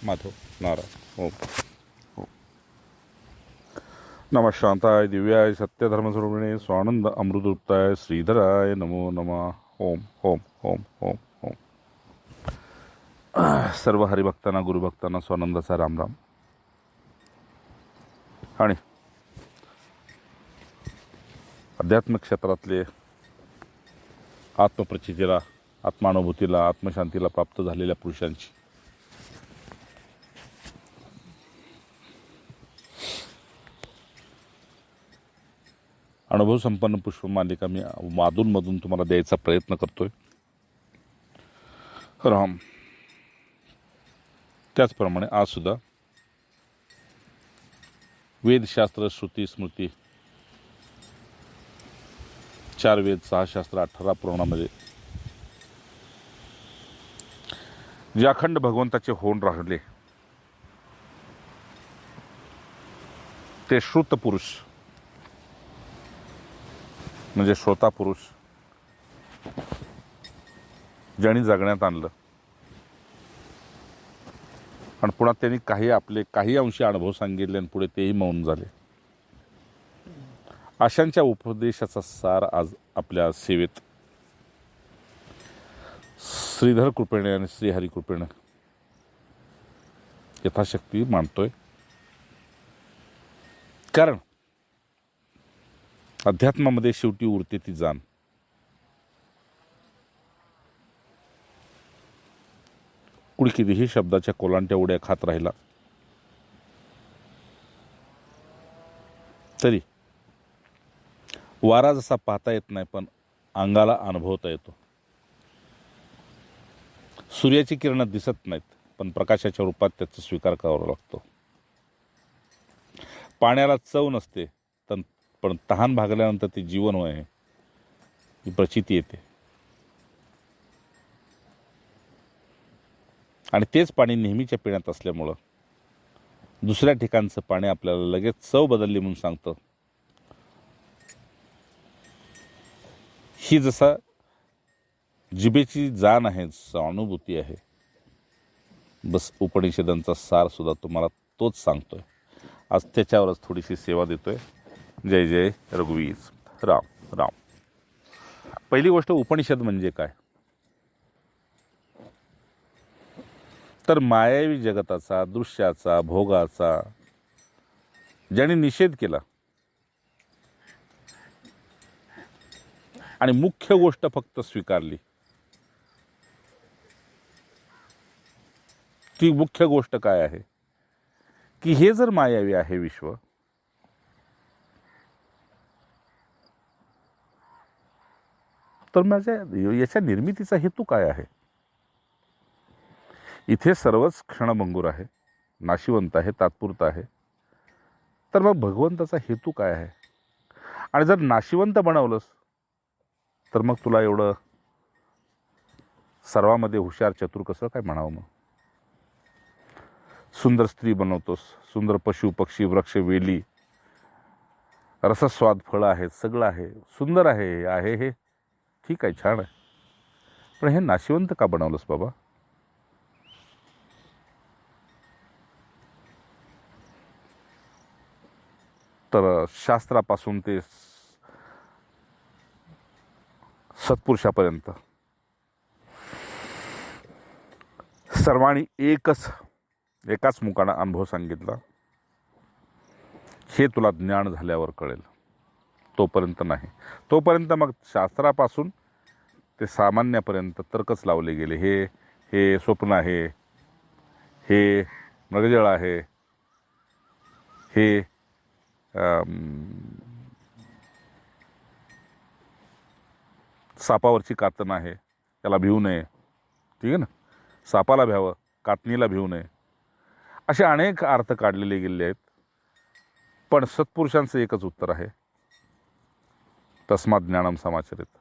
माधव नारायण ओम ओम नमः शांताय दिव्याय सत्यधर्मस्वरूपिणे स्वानंद अमृतरूपाय श्रीधराय नमो नमः ओम ओम ओम ओम ओम. सर्व हरिभक्तांना गुरुभक्तांना स्वानंदाचा रामराम. आणि आध्यात्मिक क्षेत्रातले आत्मप्रचितीला, आत्मानुभूतीला, आत्मशांतीला प्राप्त झालेल्या पुरुषांची अनुभव संपन्न पुष्पमालिका मी अधूनमधून तुम्हाला द्यायचा प्रयत्न करतोय. राम. त्याचप्रमाणे आज सुद्धा वेदशास्त्र, श्रुती, स्मृती, 4 वेद, 6 शास्त्र, 18 पुराणामध्ये जे अखंड भगवंताचे होऊन राहिले ते श्रुत पुरुष म्हणजे श्रोता पुरुष ज्यांनी जगण्यात आणलं आणि पुन्हा त्यांनी काही अंशी अनुभव सांगितले आणि पुढे तेही मौन झाले. अशांच्या उपदेशाचा सार आज आपल्या सेवेत श्रीधर कृपेने आणि श्रीहरी कृपेने यथाशक्ती मांडतोय. कारण अध्यात्मामध्ये शेवटी उरते ती जाण. कुणी कितीही शब्दाच्या कोलांट्या उड्या खात राहिला तरी वारा जसा पाहता येत नाही पण अंगाला अनुभवता येतो. सूर्याची किरणं दिसत नाहीत पण प्रकाशाच्या रूपात त्याचा स्वीकार करावा लागतो. पाण्याला चव नसते पण तहान भागल्यानंतर ते जीवन होय ही प्रचिती येते. आणि तेच पाणी नेहमीच्या पिण्यात असल्यामुळं दुसऱ्या ठिकाणचं पाणी आपल्याला लगेच चव बदलली म्हणून सांगतं. ही जसा जिभेची जाण आहे, अनुभूती आहे, बस उपनिषदांचा सार सुद्धा तुम्हाला तोच सांगतोय. आज त्याच्यावरच थोडीशी सेवा देतोय. जय जय रघुवीर राम राम. पहिली गोष्ट, उपनिषद म्हणजे काय तर मायावी जगताचा, दृश्याचा, भोगाचा ज्याने निषेध केला आणि मुख्य गोष्ट फक्त स्वीकारली, ती मुख्य गोष्ट काय आहे की हे जर मायावी आहे विश्व, तर माझ्या याच्या निर्मितीचा हेतू काय आहे. इथे सर्वच क्षणभंगूर आहे, नाशिवंत आहे, तात्पुरता आहे. तर मग भगवंताचा हेतू काय आहे. आणि जर नाशिवंत बनवलंस तर मग तुला एवढं सर्वामध्ये हुशार, चतुर कसं काय म्हणावं. मग सुंदर स्त्री बनवतोस, सुंदर पशु, पक्षी, वृक्ष, वेली, रसस्वाद फळं आहेत, सगळं आहे, सुंदर आहे हे ठीक आहे, छान आहे. पण हे नाशिवंत का बनवलंस बाबा. तर शास्त्रापासून ते सत्पुरुषापर्यंत सर्वांनी एकाच मुखाने अनुभव सांगितला. हे तुला ज्ञान झाल्यावर कळेल, तोपर्यंत नाही. तोपर्यंत मग शास्त्रापासून ते सामान्यापर्यंत तर्कच लावले गेले. हे स्वप्न आहे, हे मृगजळ आहे, हे सापावरची कातन आहे, त्याला भिवू नये, ठीक आहे ना, सापाला भ्यावं, कातनीला भिवू नये, असे अनेक अर्थ काढलेले गेले आहेत. पण सत्पुरुषांचं एकच उत्तर आहे, तस्मात् ज्ञानम समाचरित.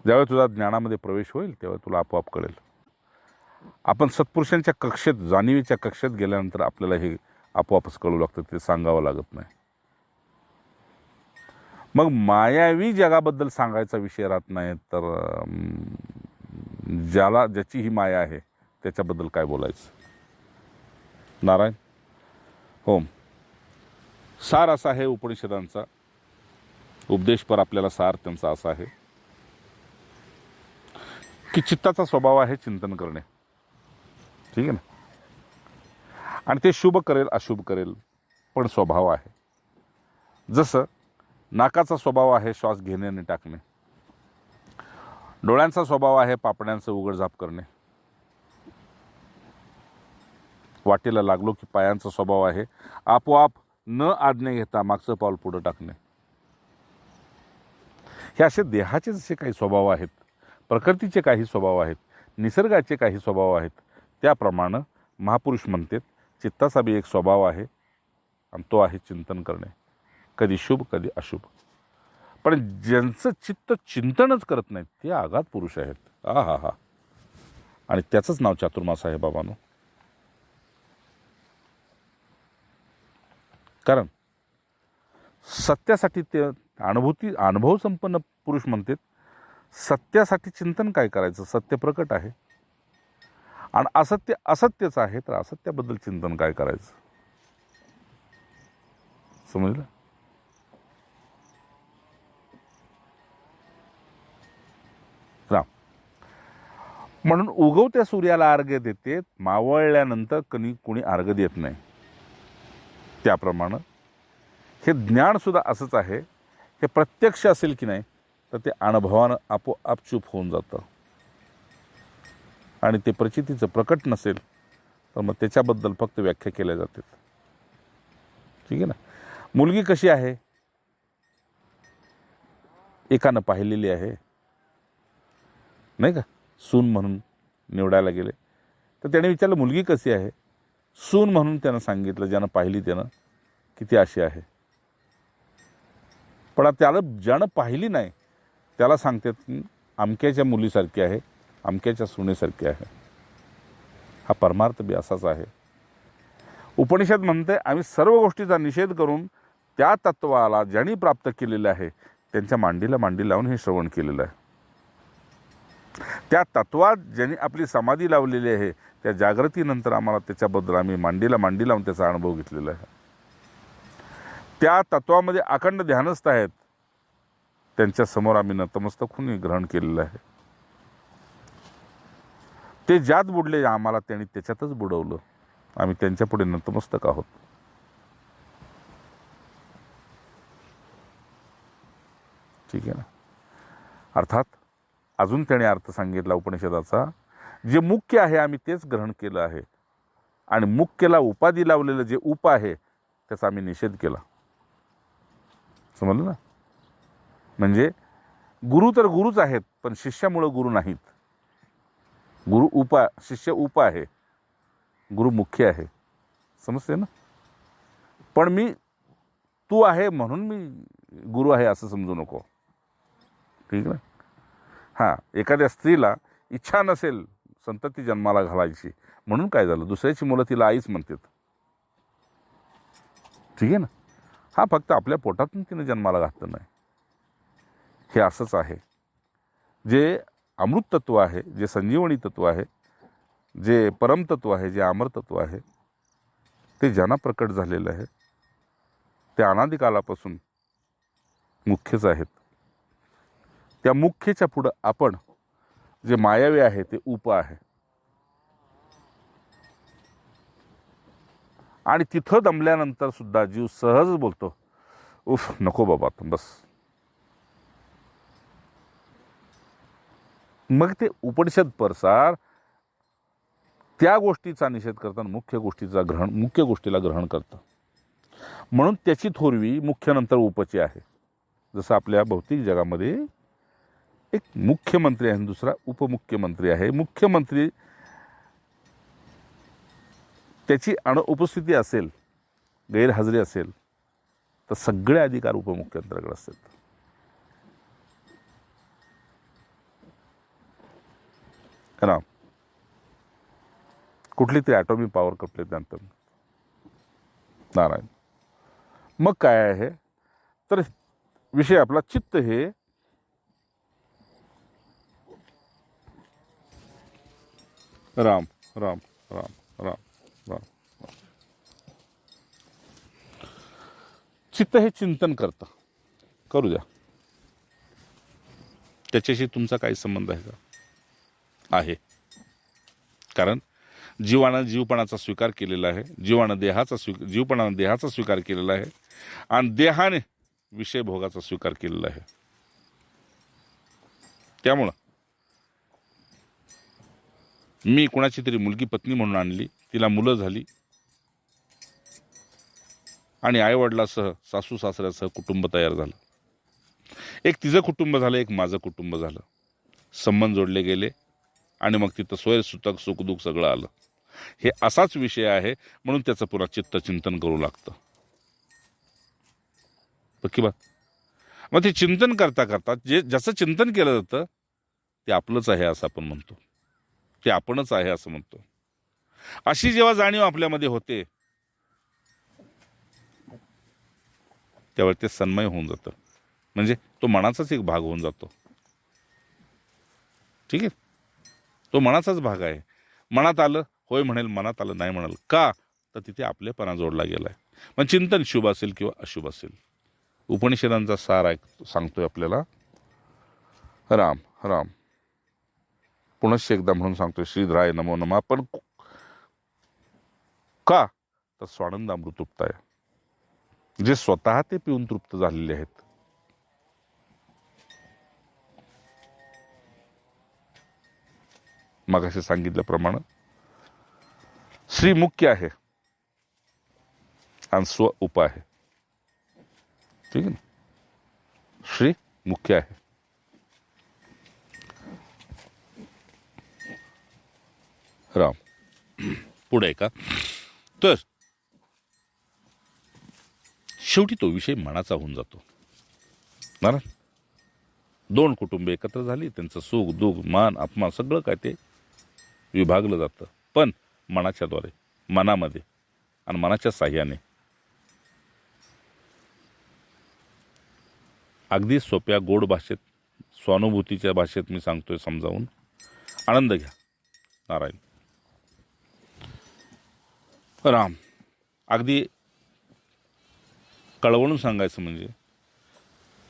ज्यावेळी तुझा ज्ञानामध्ये प्रवेश होईल तेव्हा तुला आपोआप कळेल. आपण सत्पुरुषांच्या कक्षेत, जाणीवेच्या कक्षेत गेल्यानंतर आपल्याला हे आपोआपच कळू लागतं, ते सांगावं लागत नाही. मग मायावी जगाबद्दल सांगायचा विषय राहत नाही तर ज्याची ही माया आहे त्याच्याबद्दल काय बोलायचं. नारायण. होम. सार असा आहे उपनिषदांचा, उपदेशपर आपल्याला सार त्यांचा असा आहे की चित्ताचा स्वभाव आहे चिंतन करणे. ठीक आहे ना. आणि ते शुभ करेल अशुभ करेल, पण स्वभाव आहे. जसं नाकाचा स्वभाव आहे श्वास घेणे आणि टाकणे, डोळ्यांचा स्वभाव आहे पापण्यांचं उघडझाप करणे, वाटेला लागलो की पायांचा स्वभाव आहे आपोआप न आज्ञा घेता मागचं पाऊल पुढं टाकणे. हे असे देहाचे जसे काही स्वभाव आहेत, प्रकृतीचे काही स्वभाव आहेत, निसर्गाचे काही स्वभाव आहेत, त्याप्रमाणे महापुरुष म्हणतात चित्ताचा बी एक स्वभाव आहे आणि तो आहे चिंतन करणे, कधी शुभ कधी अशुभ. पण ज्यांचं चित्त चिंतनच करत नाहीत ते आघात पुरुष आहेत. हा. आणि त्याचंच नाव चातुर्मास आहे बाबांनो. कारण सत्यासाठी ते अनुभव संपन्न पुरुष म्हणतात सत्यासाठी चिंतन काय करायचं, सत्य प्रकट आहे. आणि असत्य असत्यच आहे तर असत्याबद्दल चिंतन काय करायचं. समजलं. राम. म्हणून उगवत्या सूर्याला अर्घ्य देते, मावळल्यानंतर कुणी अर्घ्य देत नाही. त्याप्रमाणे हे ज्ञान सुद्धा असंच आहे. हे प्रत्यक्ष असेल की नाही तर ते अनुभवानं आपोआप चूप होऊन जातं. आणि ते प्रचितीचं प्रकट नसेल तर मग त्याच्याबद्दल फक्त व्याख्या केल्या जातात. ठीक आहे ना. मुलगी कशी आहे एकानं पाहिलेली आहे नाही का, सून म्हणून निवडायला गेले तर त्याने विचारलं मुलगी कशी आहे. सून म्हणून त्यानं सांगितलं, ज्यानं पाहिली त्यानं किती अशी आहे. पण त्याला ज्यानं पाहिली नाही त्याला सांगतात अमक्याच्या मुलीसारखी आहे, अमक्याच्या सुनेसारखी आहे. हा परमार्थ बी असाच आहे. उपनिषद म्हणते आम्ही सर्व गोष्टीचा निषेध करून त्या तत्वाला ज्यांनी प्राप्त केलेलं आहे त्यांच्या मांडीला मांडी लावून हे श्रवण केलेलं आहे. त्या तत्वात ज्यांनी आपली समाधी लावलेली आहे त्या जागृतीनंतर आम्हाला त्याच्याबद्दल आम्ही मांडीला मांडी लावून त्याचा अनुभव घेतलेला आहे. त्या तत्वामध्ये अखंड ध्यानस्थ आहेत, त्यांच्या समोर आम्ही नतमस्तक होऊन ग्रहण केलेलं आहे. ते ज्यात बुडले आम्हाला त्यांनी त्याच्यातच बुडवलं, आम्ही त्यांच्या पुढे नतमस्तक आहोत. ठीक आहे ना. अर्थात अजून त्याने अर्थ सांगितला उपनिषदाचा, जे मुख्य आहे आम्ही तेच ग्रहण केलं आहे आणि मुख्यला उपाधी लावलेलं जे उप आहे त्याचा आम्ही निषेध केला. समजलं ना. म्हणजे गुरु तर गुरुच आहेत पण शिष्यामुळं गुरु नाहीत. गुरु शिष्य उप आहे, गुरु मुख्य आहे. समजते ना. पण मी तू आहे म्हणून मी गुरु आहे असं समजू नको. ठीक ना. हां, एखाद्या स्त्रीला इच्छा नसेल संतती जन्माला घालायची म्हणून काय झालं, दुसऱ्याची मुलं तिला आईच म्हणतात. ठीक आहे ना. हा फक्त आपल्या पोटातून तिने जन्माला घातलं नाही. हे असंच आहे. जे अमृत तत्व आहे, जे संजीवनी तत्व आहे, जे परमतत्व आहे, जे अमरतत्व आहे ते ज्यांना प्रकट झालेलं आहे ते अनादिकालापासून मुख्यच आहेत. त्या मुख्यच्या पुढं आपण जे मायावी आहे ते उप आहे. आणि तिथं दमल्यानंतर सुद्धा जीव सहज बोलतो, उफ नको बाबा बस. मग ते उपनिषद परसार त्या गोष्टीचा निषेध करताना मुख्य गोष्टीला ग्रहण करतं. म्हणून त्याची थोरवी मुख्यनंतर उपची आहे. जसं आपल्या भौतिक जगामध्ये एक मुख्यमंत्री आहे आणि दुसरा उपमुख्यमंत्री आहे. मुख्यमंत्री त्याची अनुपस्थिती असेल, गैरहजेरी असेल तर सगळे अधिकार उपमुख्यमंत्र्याकडे असतात. ना कुठली तरी ॲटॉमिक पॉवर कपले त्यानंतर नारायण. मग काय आहे तर विषय आपला चित्त हे राम राम राम राम राम राम. चित्त हे चिंतन करतं, करू द्या. त्याच्याशी तुमचा काही संबंध आहे का? आहे. कारण जीवानं जीवपणाचा स्वीकार केलेला आहे, जीवपणानं देहाचा स्वीकार केलेला आहे आणि देहाने विषय भोगाचा स्वीकार केलेला आहे. त्यामुळं मी कुणाची तरी मुलगी पत्नी म्हणून आणली, तिला मुलं झाली आणि आईवडिलासह सासू सासऱ्यासह कुटुंब तयार झालं. एक तिचं कुटुंब झालं, एक माझं कुटुंब झालं. संबंध जोडले गेले आणि मग तिथं सोय सुतक सुखदुःख सगळं आलं. हे असाच विषय आहे, म्हणून त्याचं पुन्हा चित्तचिंतन करू लागतं. पक्की बात. मग ते चिंतन करता करता ज्याचं चिंतन केलं जातं ते आपलंच आहे असं आपण म्हणतो, ते आपणच आहे असं म्हणतो. अशी जेव्हा जाणीव आपल्यामध्ये होते त्यावेळी ते सन्मय होऊन जातं, म्हणजे तो मनाचाच एक भाग होऊन जातो. ठीक आहे, तो मनाचाच भाग आहे. मनात आलं होय म्हणेल, मनात आलं नाही म्हणाल. का तर तिथे आपलेपणा जोडला गेलाय. मग चिंतन शुभ असेल किंवा अशुभ असेल, उपनिषदांचा सार सांगतोय आपल्याला. राम राम पुनश्च एकदा म्हणून सांगतोय श्रीधराय नमो नमः. पण का तर स्वानंद अमृत तृप्ताय, जे स्वतः ते पिऊन तृप्त झालेले आहेत. मगाशी सांगितल्याप्रमाणे श्री मुख्य आहे आणि स्व उप आहे. ठीक आहे ना, श्री मुख्य आहे. राम पुढे का तर शेवटी तो विषय मनाचा होऊन जातो. ना, दोन कुटुंबे एकत्र झाली, त्यांचं सुख दुःख मान अपमान सगळं काय ते विभागलं जातं, पण मनाच्याद्वारे, मनामध्ये आणि मनाच्या साह्याने. अगदी सोप्या गोड भाषेत, स्वानुभूतीच्या भाषेत मी सांगतोय समजावून. आनंद घ्या. नारायण. राम अगदी कळवळून सांगायचं म्हणजे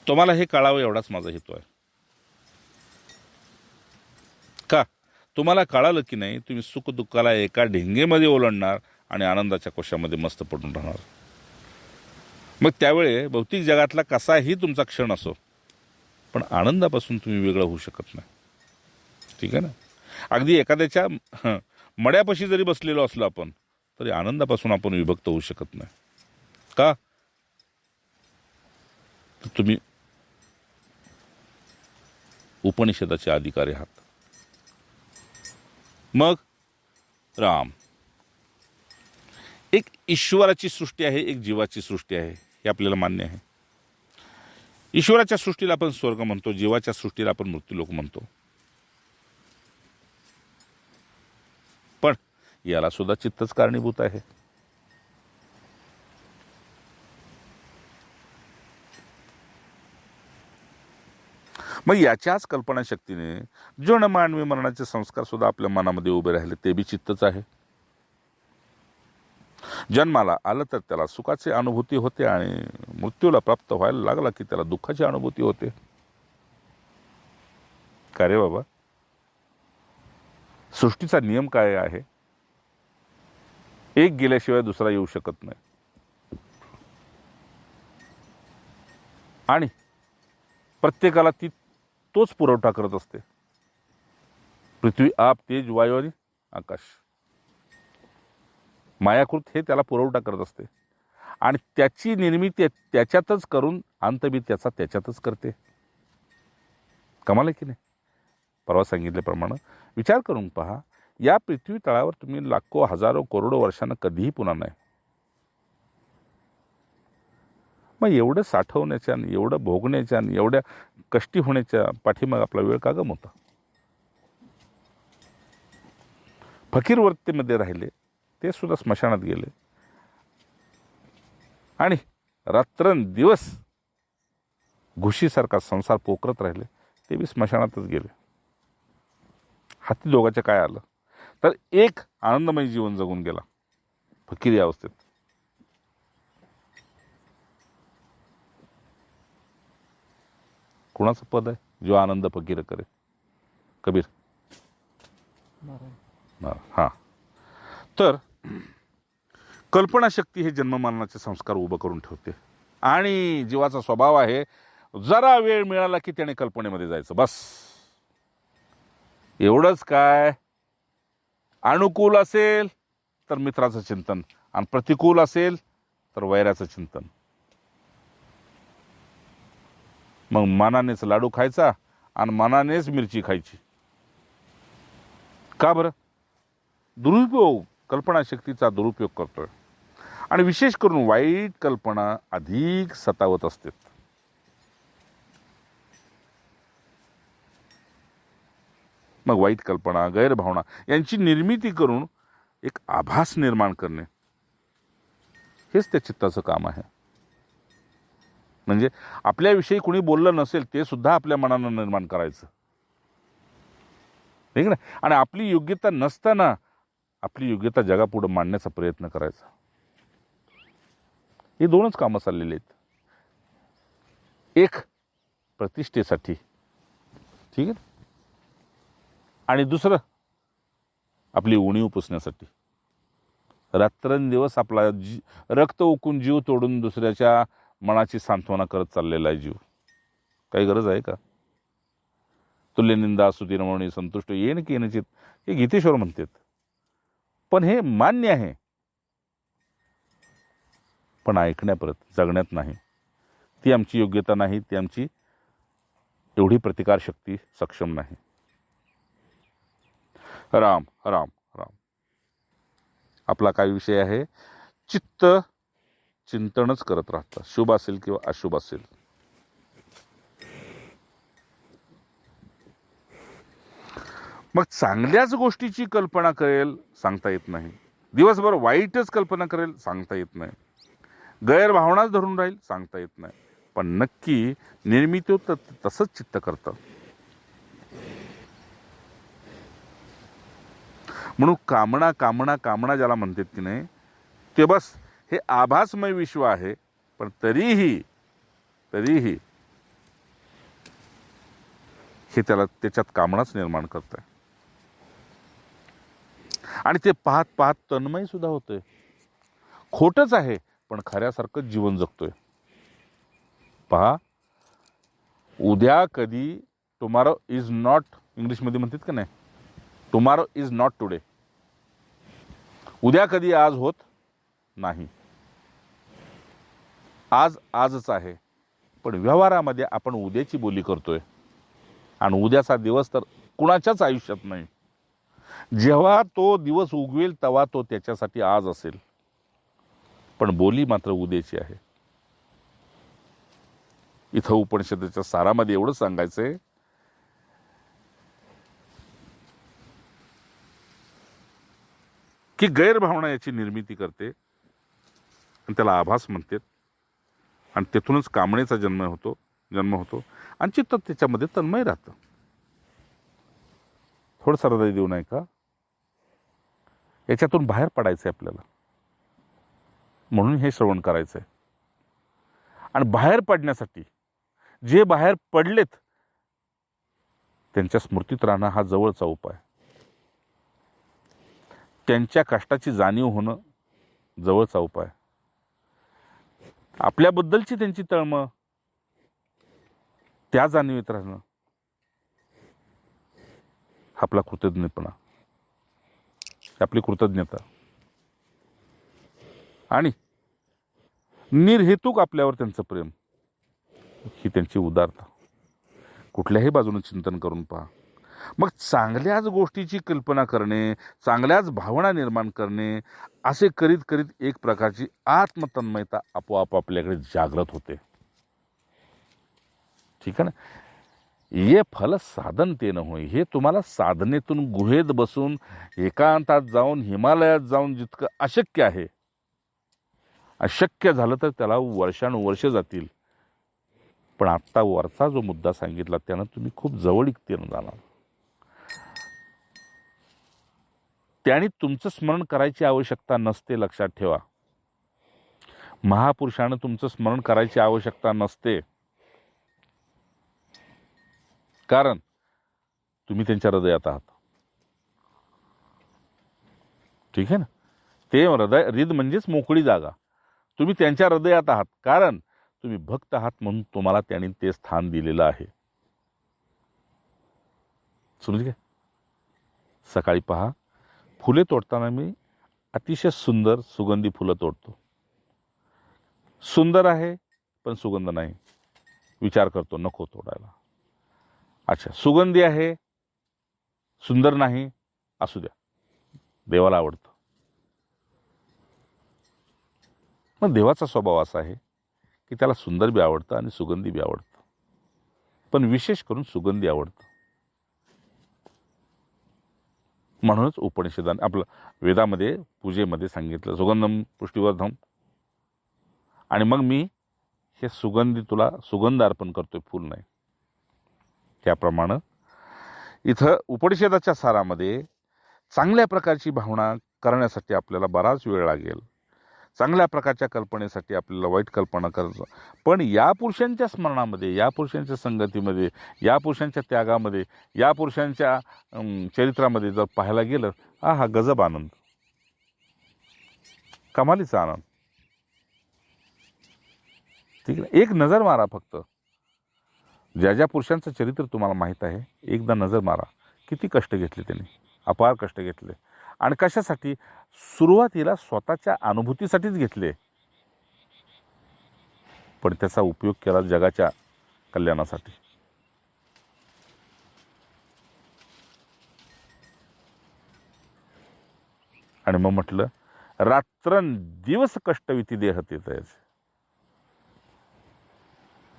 तुम्हाला हे कळावं एवढाच माझा हेतू आहे. का तुम्हाला कळालं की नाही, तुम्ही सुख दुःखाला एका ढेंगेमध्ये ओलांडणार आणि आनंदाच्या कोशामध्ये मस्त पडून राहणार. मग त्यावेळी भौतिक जगातला कसाही तुमचा क्षण असो, पण आनंदापासून तुम्ही वेगळं होऊ शकत नाही. ठीक आहे ना. अगदी एखाद्याच्या मड्यापाशी जरी बसलेलो असलो आपण, तरी आनंदापासून आपण विभक्त होऊ शकत नाही. का तर तुम्ही उपनिषदाचे अधिकारी आहात. मग राम एक ईश्वराची सृष्टी आहे, एक जीवाची सृष्टी आहे, हे आपल्याला मान्य आहे. ईश्वराच्या सृष्टीला आपण स्वर्ग म्हणतो, जीवाच्या सृष्टीला आपण मृत्यूलोक म्हणतो. पण याला सुद्धा चित्तच कारणीभूत आहे. मग याच्याच कल्पनाशक्तीने जन मानवी मरणाचे संस्कार सुद्धा आपल्या मनामध्ये उभे राहिले, ते बी चित्तच आहे. जन्माला आलं तर त्याला सुखाची अनुभूती होते आणि मृत्यूला प्राप्त व्हायला लागला की त्याला दुःखाची अनुभूती होते. का रे बाबा, सृष्टीचा नियम काय आहे? एक गेल्याशिवाय दुसरा येऊ शकत नाही आणि प्रत्येकाला ती तोच पुरवठा करत असते. पृथ्वी, आप, तेज, वायू आणि आकाश, मायाकृत हे त्याला पुरवठा करत असते आणि त्याची निर्मिती त्याच्यातच करून अंतबी त्याचा त्याच्यातच करते. कमाल आहे की नाही? परवा सांगितल्याप्रमाणे विचार करून पहा, या पृथ्वी तळावर तुम्ही लाखो हजारो करोडो वर्षांना कधीही पुन्हा नाही. मग एवढं साठवण्याच्या आणि एवढं भोगण्याच्या आणि एवढ्या कष्टी होण्याच्या पाठीमाग आपला वेळ का गमवता? फकीर वृत्तीमध्ये राहिले, ते सुद्धा स्मशानात गेले आणि रात्रंदिवस घुशीसारखा संसार पोकरत राहिले, ते बी स्मशानातच गेले. हाती दोघांच्या काय आलं तर एक आनंदमय जीवन जगून गेला फकीरी अवस्थेत. कोणाचं पद आहे? जो आनंद फकीर करे. कबीर. हां. तर कल्पनाशक्ती हे जन्ममरणाचे संस्कार उभं करून ठेवते. आणि जीवाचा स्वभाव आहे, जरा वेळ मिळाला की त्याने कल्पनेमध्ये जायचं, बस. एवढंच काय, अनुकूल असेल तर मित्राचं चिंतन, आणि प्रतिकूल असेल तर वैराचं चिंतन. मग मनानेच लाडू खायचा आणि मनानेच मिरची खायची. का बरं? दुरुपयोग, कल्पनाशक्तीचा दुरुपयोग करतोय. आणि विशेष करून वाईट कल्पना अधिक सतावत असतात. मग वाईट कल्पना, गैरभावना यांची निर्मिती करून एक आभास निर्माण करणे, हेच त्या चित्ताचं काम आहे. म्हणजे आपल्याविषयी कुणी बोललं नसेल ते सुद्धा आपल्या मनानं निर्माण करायचं, ठीक ना. आणि आपली योग्यता नसताना आपली योग्यता जगापुढे मांडण्याचा प्रयत्न करायचा. हे दोनच कामं चाललेली आहेत. एक प्रतिष्ठेसाठी, ठीक आहे, आणि दुसरं आपली उणीव पुसण्यासाठी. रात्रंदिवस आपला रक्त ओकून जीव तोडून दुसऱ्याच्या मनाची सांत्वना करत चाललेला आहे जीव. काही गरज आहे का? तुल्यनिंदा सुतीरमणी संतुष्ट येन की येनचित, हे गीतेश्वर म्हणतात. पण हे मान्य आहे, पण ऐकण्यापर्यंत, जगण्यात नाही. ती आमची योग्यता नाही, ती आमची एवढी प्रतिकारशक्ती सक्षम नाही. राम राम राम. आपला काय विषय आहे? चित्त चिंतनच करत राहतं, शुभ असेल किंवा अशुभ असेल. मग चांगल्याच गोष्टीची कल्पना करेल सांगता येत नाही, दिवसभर वाईटच कल्पना करेल सांगता येत नाही, गैरभावनाच धरून राहील सांगता येत नाही. पण नक्की निर्मिती तर तसंच चित्त करतं. म्हणून कामना कामना कामना ज्याला म्हणतात की नाही, ते बस हे आभासमय विश्व आहे. पण तरीही हे त्याच्यात कामनाच निर्माण करत आहे. आणि ते पाहत पाहत तन्मय सुद्धा होतोय. खोटच आहे पण खऱ्यासारखं जीवन जगतोय. पहा, उद्या कधी, टुमॉरो इज नॉट, इंग्लिशमध्ये म्हणतात का नाही, टुमॉरो इज नॉट टुडे. उद्या कधी आज होत नाही. आज आजच आहे. पण व्यवहारामध्ये आपण उद्याची बोली करतोय, आणि उद्याचा दिवस तर कुणाच्याच आयुष्यात नाही. जेव्हा तो दिवस उगवेल तेव्हा तो त्याच्यासाठी आज असेल, पण बोली मात्र उद्याची आहे. इथं उपनिषदेच्या सारामध्ये एवढं सांगायचंय की गैरभावना याची निर्मिती करते, आणि त्याला आभास म्हणतात. आणि तेथूनच कामनेचा जन्म होतो, आणि चित्त त्याच्यामध्ये तन्मय राहतं. थोडंसं हृदय देऊ नये का? याच्यातून बाहेर पडायचंय आपल्याला, म्हणून हे श्रवण करायचंय. आणि बाहेर पडण्यासाठी जे बाहेर पडलेत त्यांच्या स्मृतीत राहणं हा जवळचा उपाय. त्यांच्या कष्टाची जाणीव होणं जवळचा उपाय. आपल्याबद्दलची त्यांची तळमळ, त्या जाणीवेत राहणं, आपला कृतज्ञपणा, आपली कृतज्ञता, आणि निर्हेतुक आपल्यावर त्यांचं प्रेम, ही त्यांची उदारता. कुठल्याही बाजूने चिंतन करून पहा. मग चांगल्याच गोष्टीची कल्पना करणे, चांगल्याच भावना निर्माण करणे, असे करीत करीत एक प्रकारची आत्मतन्मयता आपोआप आपल्याकडे जागृत होते. ठीक आहे ना. ये फल साधन ते न होय. हे तुम्हाला साधनेतून गुहेत बसून, एकांतात जाऊन, हिमालयात जाऊन जितकं अशक्य आहे, अशक्य झालं तर त्याला वर्षानुवर्ष जातील. पण आत्ता वरचा जो मुद्दा सांगितला त्यानं तुम्ही खूप जवळीकतेनं जाणार. त्याने तुमचं स्मरण करायची आवश्यकता नसते, लक्षात ठेवा. महापुरुषानं तुमचं स्मरण करायची आवश्यकता नसते. कारण तुम्ही त्यांच्या हृदयात आहात. ठीक आहे ना. ते हृद म्हणजेच मोकळी जागा. तुम्ही त्यांच्या हृदयात आहात कारण तुम्ही भक्त आहात, म्हणून तुम्हाला त्यांनी ते स्थान दिलेलं आहे. समजले? सकाळी पहा, फुले तोडताना मी अतिशय सुंदर सुगंधी फुलं तोडतो. सुंदर आहे पण सुगंध नाही. विचार करतो नको तोडायला. अच्छा, सुगंधी आहे, सुंदर नाही, असू द्या, देवाला आवडतं. मग देवाचा स्वभाव असा आहे की त्याला सुंदर बी आवडतं आणि सुगंधी बी आवडतं, पण विशेष करून सुगंधी आवडतं. म्हणूनच उपनिषदाने आपलं वेदामध्ये पूजेमध्ये सांगितलं सुगंधम पुष्टिवर्धम. आणि मग मी हे सुगंधी तुला सुगंध अर्पण करतोय, फूल नाही. त्याप्रमाणे इथं उपनिषदाच्या सारामध्ये चांगल्या प्रकारची भावना करण्यासाठी आपल्याला बराच वेळ लागेल. चांगल्या प्रकारच्या कल्पनेसाठी आपल्याला वाईट कल्पना करायचं. पण या पुरुषांच्या स्मरणामध्ये, या पुरुषांच्या संगतीमध्ये, या पुरुषांच्या त्यागामध्ये, या पुरुषांच्या चरित्रामध्ये जर पाहायला गेलं, हा गजब आनंद, कमालीचा आनंद. ठीक आहे. एक नजर मारा फक्त. ज्या ज्या पुरुषांचं चरित्र तुम्हाला माहीत आहे, एकदा नजर मारा. किती कष्ट घेतले त्यांनी, अपार कष्ट घेतले. आणि कशासाठी? सुरुवातीला स्वतःच्या अनुभूतीसाठीच घेतले, पण त्याचा उपयोग केला जगाच्या कल्याणासाठी. आणि मग म्हटलं, रात्रंदिवस कष्टविती देह तेथे,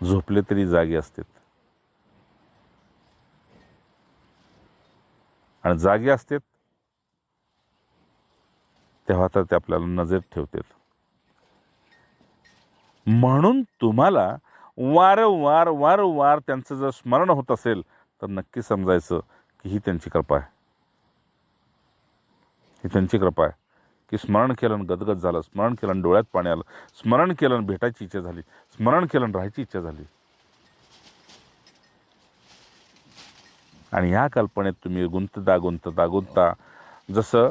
झोपले तरी जागे असतात आणि जागे असतात तेव्हा तर ते आपल्याला नजर ठेवतात. म्हणून तुम्हाला वारंवार वारंवार त्यांचं जर स्मरण होत असेल तर नक्की समजायचं की ही त्यांची कृपा आहे. ही त्यांची कृपा आहे की स्मरण केलं गदगद झालं, स्मरण केलं डोळ्यात पाणी आलं, स्मरण केलं भेटायची इच्छा झाली, स्मरण केलं राहायची इच्छा झाली. आणि ह्या कल्पनेत तुम्ही गुंतता जसं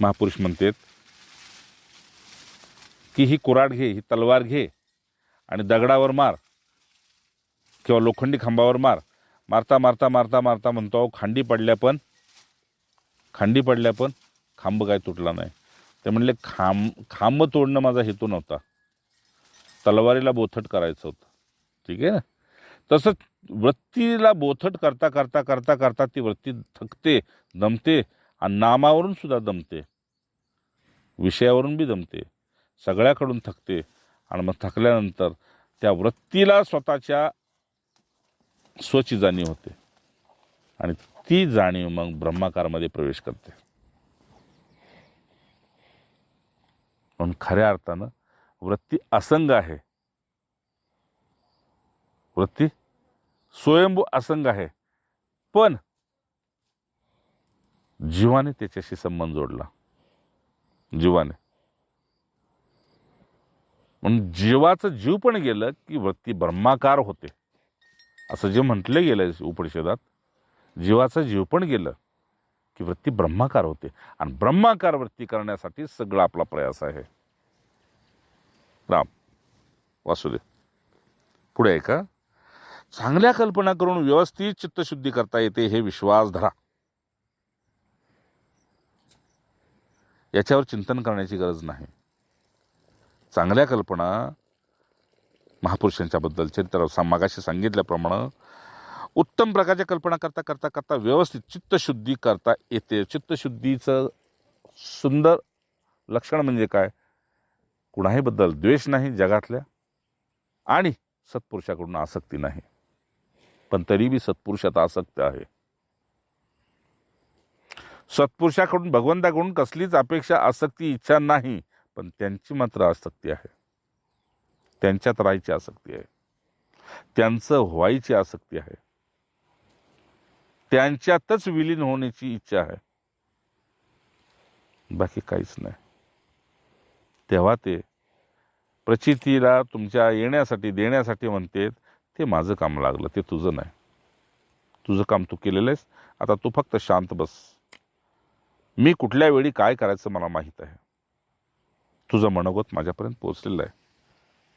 महापुरुष म्हणतात की ही कुऱ्हाड घे, ही तलवार घे आणि दगडावर मार किंवा लोखंडी खांबावर मार. मारता मारता मारता मारता म्हणतो खांडी पडल्या पण खांब काय तुटला नाही. ते म्हणले खांब तोडणं माझा हेतू नव्हता, तलवारीला बोथट करायचं होतं. ठीक आहे ना. तसंच वृत्तीला बोथट करता करता करता करता ती वृत्ती थकते, दमते, आणि नामावरून सुद्धा दमते, विषयावरून बी दमते, सगळ्याकडून थकते. आणि मग थकल्यानंतर त्या वृत्तीला स्वतःच्या स्वची जाणीव होते आणि ती जाणीव मग ब्रह्माकारमध्ये प्रवेश करते. म्हणून खऱ्या अर्थानं वृत्ती असंग आहे, वृत्ती स्वयंभू असंग आहे, पण जीवाने त्याच्याशी संबंध जोडला. जीवाने, म्हणून जीवाचं जीव पण गेलं की वृत्ती ब्रह्माकार होते, असं जे म्हटलं गेलं उपनिषदात. जीवाचं जीव पण गेलं की वृत्ती ब्रह्माकार होते, आणि ब्रह्माकार वृत्ती करण्यासाठी सगळा आपला प्रयास आहे. राम वासुदेव. पुढे आहे का? चांगल्या कल्पना करून व्यवस्थित चित्तशुद्धी करता येते, हे विश्वास धरा. याच्यावर चिंतन करण्याची गरज नाही. चांगल्या कल्पना महापुरुषांच्या बद्दल चरित्र मागाशी सांगितल्याप्रमाणे उत्तम प्रकारच्या कल्पना करता करता करता व्यवस्थित चित्तशुद्धी करता येते. चित्तशुद्धीचं सुंदर लक्षण म्हणजे काय? कुणाही बद्दल द्वेष नाही जगातल्या, आणि सत्पुरुषाकडून आसक्ती नाही, पण तरी बी सत्पुरुषात आसक्त आहे. सत्पुरुषाकडून भगवंताकडून कसलीच अपेक्षा, आसक्ती, इच्छा नाही, पण त्यांची मात्र आसक्ती आहे. त्यांच्यात राहायची आसक्ती आहे, त्यांचं व्हायची आसक्ती आहे, त्यांच्यातच विलीन होण्याची इच्छा आहे, बाकी काहीच नाही. तेव्हा ते प्रचितीला तुमच्या येण्यासाठी देण्यासाठी म्हणतात ते माझं काम लागलं, ते तुझं नाही. तुझं काम तू केलेलं आहेस, आता तू फक्त शांत बस. मी कुठल्या वेळी काय करायचं मला माहीत आहे. तुझं मनोगत माझ्यापर्यंत पोहोचलेलं आहे.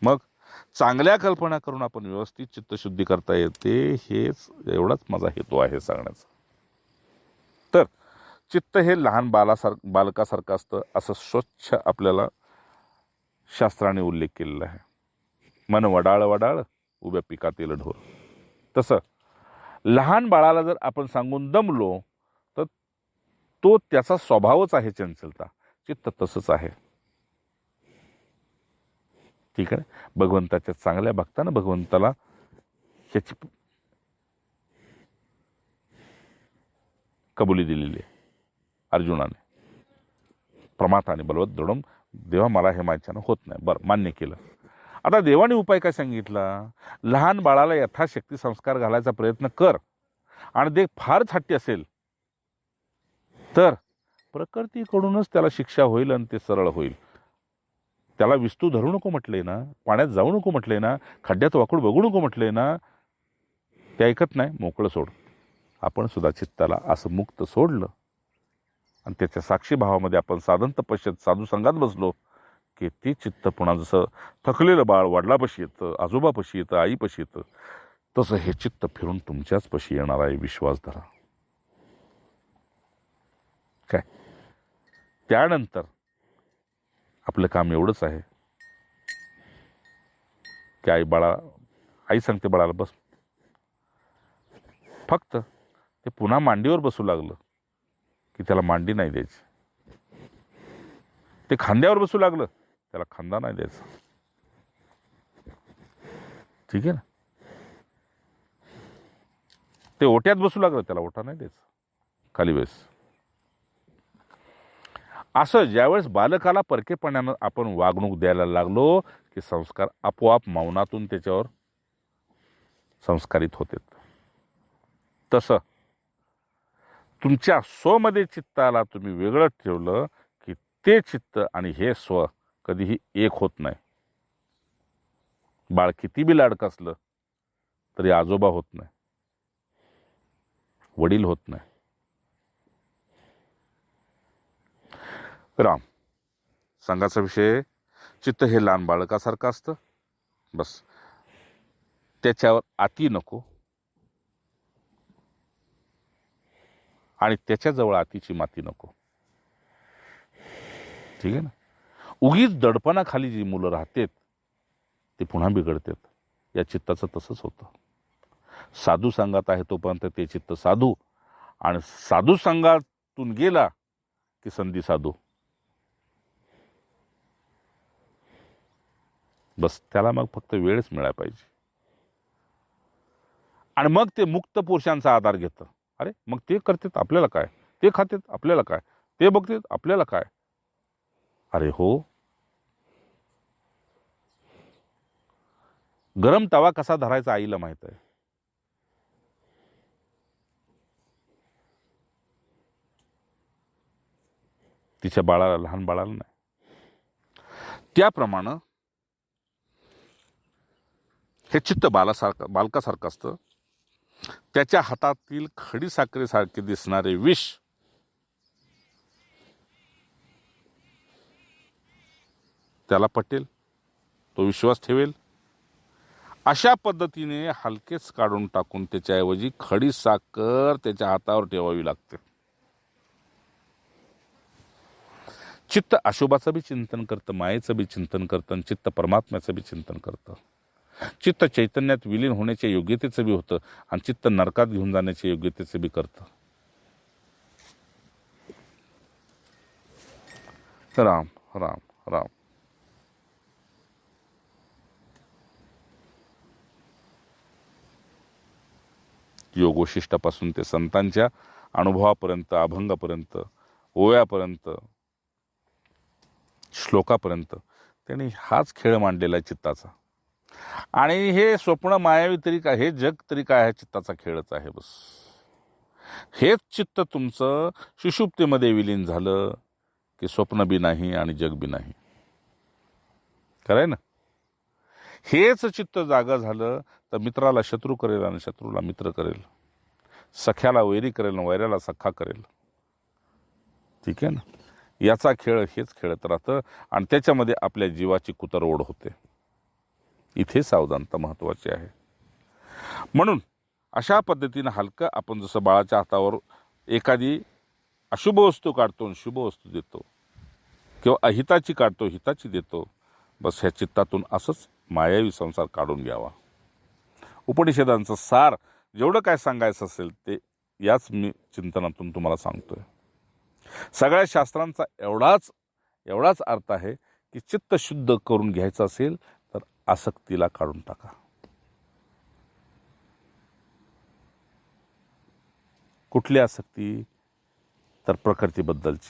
मग चांगल्या कल्पना करून आपण व्यवस्थित चित्तशुद्धी करता येते, हेच एवढाच माझा हेतू आहे सांगण्याचा. तर चित्त हे लहान बालकासारखं असतं असं स्वच्छ आपल्याला शास्त्राने उल्लेख केलेला आहे. मन वडाळ वडाळ उभ्या पिकातील ढोर. तसं लहान बाळाला जर आपण सांगून दमलो तर तो त्याचा स्वभावच आहे चंचलता. चित्त तसंच आहे. ठीक आहे. भगवंताच्या चांगल्या भक्तानं भगवंताला याची कबुली दिलेली आहे अर्जुनाने. प्रमाथ आणि बलवत दृढम, देवा मला हे माझ्यानं होत नाही. बरं, मान्य केलं. आता देवाने उपाय काय सांगितला? लहान बाळाला यथाशक्ती संस्कार घालायचा प्रयत्न कर, आणि ते फारच हट्टी असेल तर प्रकृतीकडूनच त्याला शिक्षा होईल आणि ते सरळ होईल. त्याला विस्तू धरू नको म्हटलंय ना, पाण्यात जाऊ नको म्हटलंय ना, खड्ड्यात वाकूड बघू नको म्हटलंय ना, ते ऐकत नाही. मोकळं सोड. आपण सुद्धा चित्ताला असं मुक्त सोडलं आणि त्याच्या साक्षी भावामध्ये आपण साधन तपश्यत साधू संघात बसलो की ते चित्त पुन्हा जसं थकलेलं बाळ वडिलापाशी येतं, आजोबापाशी येतं, आईपाशी येतं, तसं हे चित्त फिरून तुमच्याच पाशी येणार आहे. विश्वास धरा. काय त्यानंतर आपलं काम एवढंच आहे की आई सांगते बाळाला बस. फक्त ते पुन्हा मांडीवर बसू लागलं की त्याला मांडी नाही द्यायची. ते खांद्यावर बसू लागलं त्याला खांदा नाही द्यायचा. ठीक आहे ना. ते ओट्यात बसू लागलं त्याला ओटा नाही द्यायचा, खाली बस. असं ज्यावेळेस बालकाला परकेपणानं आपण वागणूक द्यायला लागलो की संस्कार आपोआप मौनातून त्याच्यावर संस्कारित होते. तसं तुमच्या स्वमध्ये चित्ताला तुम्ही वेगळं ठेवलं की ते चित्त आणि हे स्व कधीही एक होत नाही. बाळ किती बी लाडकं असलं तरी आजोबा होत नाही, वडील होत नाही. राम सांगायचा विषय, चित्त हे लहान बाळकासारखं असतं. बस त्याच्यावर अति नको आणि त्याच्याजवळ अतिची माती नको. ठीक आहे ना. उगीच दडपणाखाली जी मुलं राहतात ते पुन्हा बिघडतात. या चित्ताचं तसंच होतं. साधू संघात आहे तोपर्यंत ते चित्त साधू, आणि साधू संघातून गेला की संधी साधू. बस त्याला मग फक्त वेळच मिळायला पाहिजे. आणि मग ते मुक्त पुरुषांचा आधार घेतं. अरे मग ते करतात आपल्याला काय, ते खातात आपल्याला काय, ते बघतात आपल्याला काय. अरे हो, गरम तवा कसा धरायचा आईला माहित आहे. तिच्या बाळाला, लहान बाळाला नाही. त्याप्रमाणे हे चित्त बालकासारखं असतं. त्याच्या हातातील खडी साखरेसारखे दिसणारे विष त्याला पटेल, तो विश्वास ठेवेल. अशा पद्धतीने हलकेच काढून टाकून त्याच्याऐवजी खडी साखर त्याच्या हातावर ठेवावी लागते. चित्त अशुभाचं बी चिंतन करतं, मायेचं बी चिंतन करतं, चित्त परमात्म्याचं बी चिंतन करतं. चित्त चैतन्यात विलीन होण्याच्या योग्यतेचं बी होतं आणि चित्त नरकात घेऊन जाण्याच्या योग्यतेचं बी करतं. राम राम राम. योग वशिष्ठापासून ते संतांच्या अनुभवापर्यंत, अभंगापर्यंत, ओव्यापर्यंत, श्लोकापर्यंत त्यांनी हाच खेळ मांडलेला आहे चित्ताचा. आणि हे स्वप्न मायावी तरी काय, हे जग तरी काय, आहे चित्ताचा खेळच आहे. बस हेच चित्त तुमचं सुषुप्तीमध्ये विलीन झालं की स्वप्न बी नाही आणि जग बी नाही. खरंय ना. हेच चित्त जागा झालं तर मित्राला शत्रू करेल आणि शत्रूला मित्र करेल, सख्याला वैरी करेल आणि वैऱ्याला सख्खा करेल. ठीक आहे ना. याचा खेळ हेच खेळत राहतं आणि त्याच्यामध्ये आपल्या जीवाची कुतरओढ होते. इथे सावधानता महत्त्वाची आहे. म्हणून अशा पद्धतीनं हलकं आपण जसं बाळाच्या हातावर एखादी अशुभ वस्तू काढतो आणि शुभ वस्तू देतो, किंवा अहिताची काढतो हिताची देतो, बस ह्या चित्तातून असंच मायावी संसार काढून घ्यावा. उपनिषदांचं सार जेवढं काय सांगायचं असेल ते याच मी चिंतनातून तुम्हाला सांगतोय. सगळ्या शास्त्रांचा एवढाच अर्थ आहे की चित्त शुद्ध करून घ्यायचं असेल तर आसक्तीला काढून टाका. कुठली आसक्ती? तर प्रकृतीबद्दलची.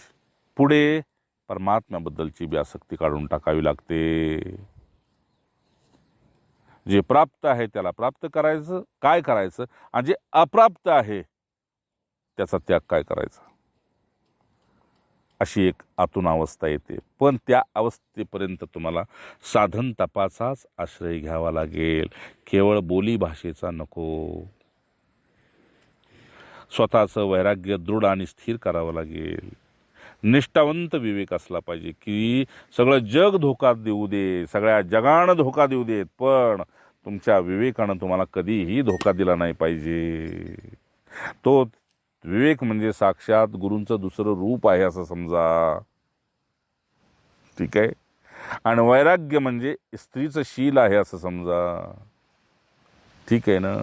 पुढे परमात्म्याबद्दलची बी आसक्ती काढून टाकावी लागते. जे प्राप्त आहे त्याला प्राप्त करायचं, काय करायचं, आणि जे अप्राप्त आहे त्याचा त्याग काय करायचा, अशी एक आतून अवस्था येते. पण त्या अवस्थेपर्यंत तुम्हाला साधन तपाचाच आश्रय घ्यावा लागेल, केवळ बोली भाषेचा नको. स्वतःचं वैराग्य दृढ आणि स्थिर करावं लागेल. निष्ठावंत विवेक असला पाहिजे की सगळं जग धोका देऊ दे, सगळ्या जगानं धोका देऊ देत, पण तुमच्या विवेकानं तुम्हाला कधीही धोका दिला नाही पाहिजे. तो विवेक म्हणजे साक्षात गुरूंचं दुसरं रूप आहे असं समजा. ठीक आहे. आणि वैराग्य म्हणजे स्त्रीचं शील आहे असं समजा. ठीक आहे ना.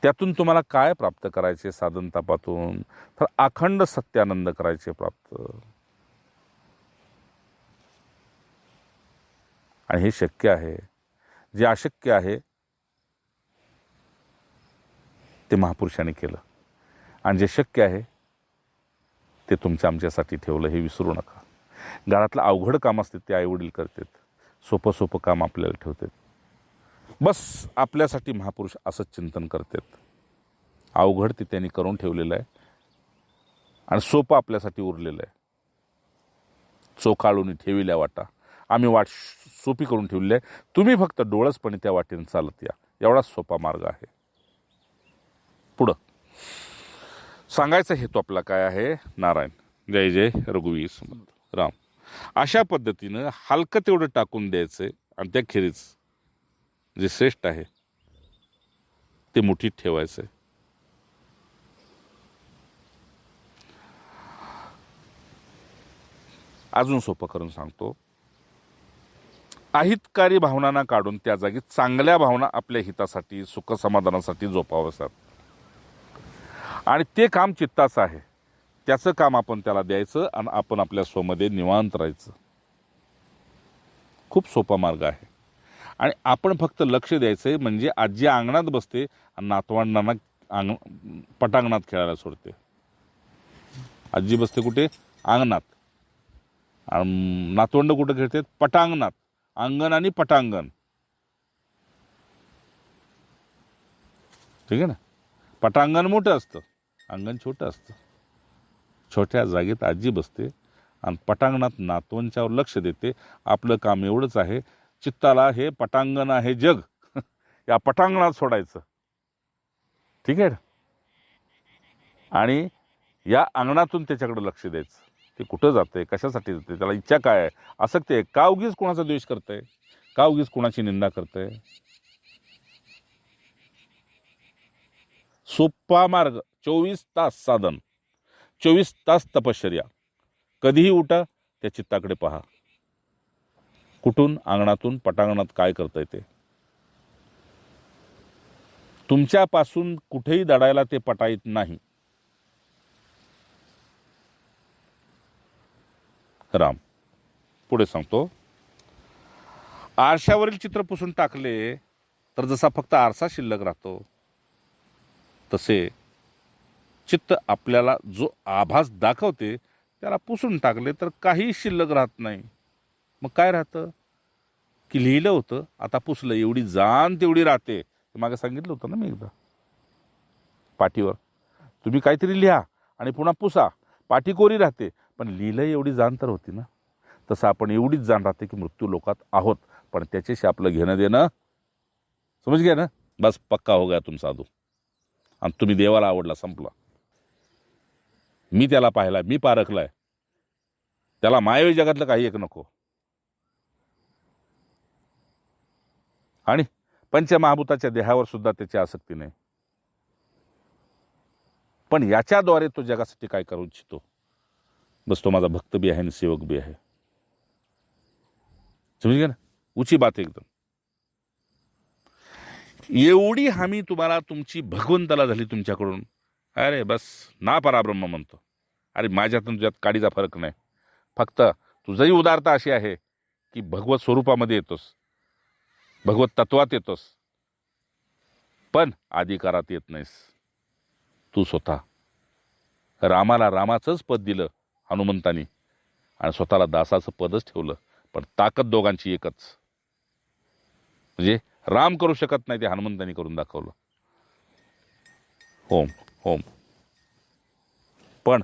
त्यातून तुम्हाला काय प्राप्त करायचे साधन तापातून? तर अखंड सत्यानंद करायचे प्राप्त. आणि हे शक्य आहे. जे अशक्य आहे ते महापुरुषांनी केलं, आणि जे शक्य आहे ते तुमच्या आमच्यासाठी ठेवलं, हे विसरू नका. घरातलं अवघड काम असते ते आईवडील करतात, सोपं काम आपल्याला ठेवतात. बस आपल्यासाठी महापुरुष असंच चिंतन करतात. अवघड ते त्यांनी करून ठेवलेलं आहे आणि सोपं आपल्यासाठी उरलेलं आहे. चोखाळून ठेविल्या वाटा, आम्ही वाट सोपी करून ठेवलेली आहे, तुम्ही फक्त डोळसपणे त्या वाटेने चालत या, एवढाच सोपा मार्ग आहे. पुढं सांगायचा हेतू आपला काय आहे? नारायण. जय जय रघुवीर समर्थ राम. अशा पद्धतीनं हलकं तेवढं टाकून द्यायचं आणि त्याखेरीज जे श्रेष्ठ आहे ते मुठीत ठेवायचं. अजून सोपं करून सांगतो. अहितकारी भावनांना काढून त्या जागी चांगल्या भावना आपल्या हितासाठी, सुख समाधानासाठी जोपावतात. आणि ते काम चित्ताचं आहे, त्याचं काम आपण त्याला द्यायचं आणि आपण आपल्या स्वमध्ये निवांत राहायचं. खूप सोपा मार्ग आहे. आणि आपण फक्त लक्ष द्यायचंय, म्हणजे आजी अंगणात बसते आणि नातवंडांना पटांगणात खेळायला सोडते. आजी बसते कुठे? अंगणात. नातवंड कुठे खेळतात? पटांगणात. अंगण आणि पटांगण. ठीक आहे ना. पटांगण मोठं असतं, अंगण छोटं असतं. छोट्या जागेत आजी बसते आणि पटांगणात नातवंच्यावर लक्ष देते. आपलं काम एवढंच आहे, चित्ताला हे पटांगण आहे जग, या पटांगणात सोडायचं. ठीक आहे. आणि या अंगणातून त्याच्याकडे लक्ष द्यायचं. ते कुठं जातंय, कशासाठी जाते, त्याला इच्छा काय आहे, आसक्ती आहे का, उगीच कोणाचा द्वेष करतंय का, उगीच कोणाची निंदा करतंय. सोपा मार्ग. 24 तास साधन, 24 तास तपश्चर्या. कधीही उठा, त्या चित्ताकडे पहा. कुठून? अंगणातून, पटांगणात काय करता येते. तुमच्यापासून कुठेही दडायला ते पटाईत नाही. राम. पुढे सांगतो. आरशावरील चित्र पुसून टाकले तर जसा फक्त आरसा शिल्लक राहतो, तसे चित्त आपल्याला जो आभास दाखवते त्याला पुसून टाकले तर काही शिल्लक राहत नाही. मग काय राहतं? की लिहिलं होतं, आता पुसलं, एवढी जाण तेवढी राहते. मागे सांगितलं होतं ना मी एकदा, पाठीवर तुम्ही काहीतरी लिहा आणि पुन्हा पुसा, पाठी कोरी राहते, पण लिहिलं एवढी जाण तर होती ना. तसं आपण एवढीच जाण राहते की मृत्यू लोकात आहोत, पण त्याच्याशी आपलं घेणं देणं, समज घ्या ना, बस पक्का हो गया तुम साधू. आणि तुम्ही देवाला आवडला, संपला. मी त्याला पाहिलाय, मी पारखलाय, त्याला मायावी जगातलं काही एक नको. आणि पंचमहाभूताच्या देहावर सुद्धा त्याची आसक्ती नाही. पण याच्याद्वारे तो जगासाठी काय करू इच्छितो, बस तो माझा भक्त बी आहे आणि सेवक बी आहे. समज ना, ऊंची बात एकदम. एवढी हमी तुम्हाला तुमची भगवंताला झाली तुमच्याकडून, अरे बस ना पराब्रह्म म्हणतो. अरे माझ्यात तुझ्यात काडीचा फरक नाही, फक्त तुझंही उदारता अशी आहे की भगवत स्वरूपामध्ये येतोस, भगवत तत्वात येतोस, पण अधिकारात येत नाहीस. तू स्वतः रामाला रामाचंच पद दिलं हनुमंतानी, आणि स्वतःला दासाचं पदच ठेवलं, पण ताकद दोघांची एकच. म्हणजे राम करू शकत नाही ते हनुमंतानी करून दाखवलं. Home home. पण